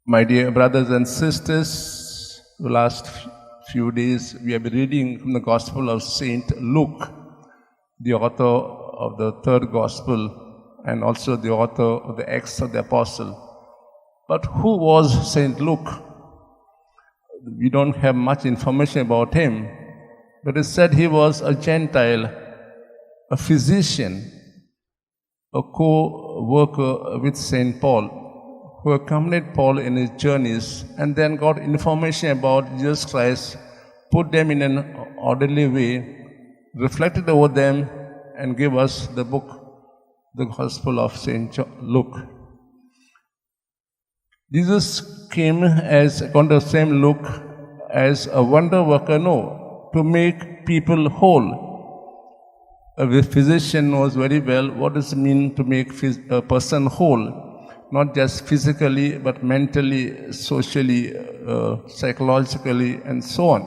My dear brothers and sisters, the last few days we have been reading from the Gospel of Saint Luke, the author of the third Gospel and also the author of the Acts of the Apostle. But who was Saint Luke? We don't have much information about him, but it said he was a Gentile, a physician, a co-worker with Saint Paul, who accompanied Paul in his journeys and then got information about Jesus Christ, put them in an orderly way, reflected over them, and gave us the book, the Gospel of Saint Luke. Jesus came as, according to the same Luke, as a wonder worker, to make people whole. A physician knows very well what does it mean to make a person whole. Not just physically, but mentally, socially, psychologically, and so on.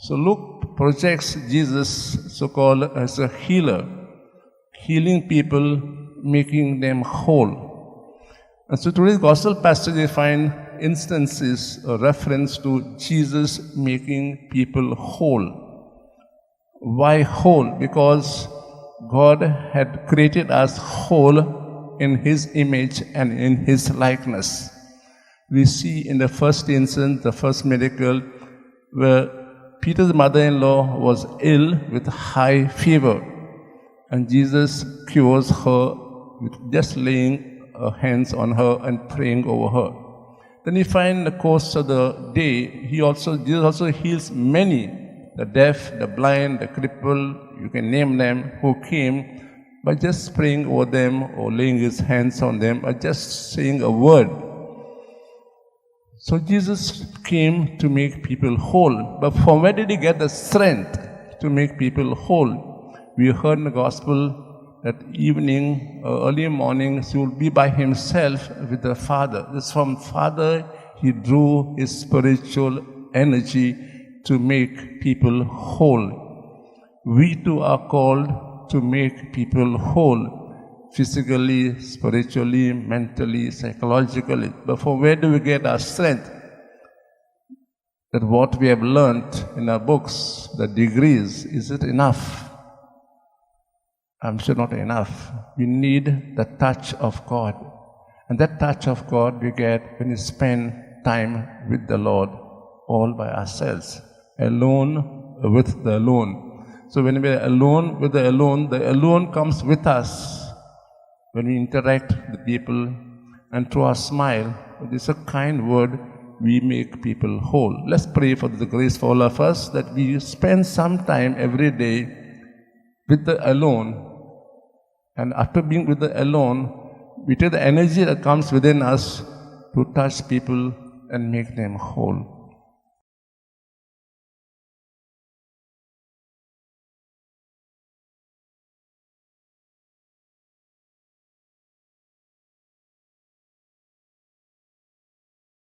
So Luke projects Jesus, so-called, as a healer, healing people, making them whole. And so today's gospel passage, we find instances, a reference to Jesus making people whole. Why whole? Because God had created us whole in His image and in His likeness. We see in the first instance, the first miracle, where Peter's mother-in-law was ill with high fever, and Jesus cures her with just laying hands on her and praying over her. Then we find in the course of the day, Jesus also heals many, the deaf, the blind, the crippled, you can name them, who came by just praying over them or laying His hands on them or just saying a word. So Jesus came to make people whole. But from where did He get the strength to make people whole? We heard in the Gospel that evening, early morning, He would be by Himself with the Father. This from Father He drew His spiritual energy to make people whole. We too are called to make people whole, physically, spiritually, mentally, psychologically. But from where do we get our strength? That what we have learned in our books, the degrees, is it enough? I'm sure not enough. We need the touch of God. And that touch of God we get when we spend time with the Lord, all by ourselves, alone with the alone. So when we are alone with the alone comes with us. When we interact with people and through our smile, this is a kind word, we make people whole. Let's pray for the grace for all of us that we spend some time every day with the alone. And after being with the alone, we take the energy that comes within us to touch people and make them whole.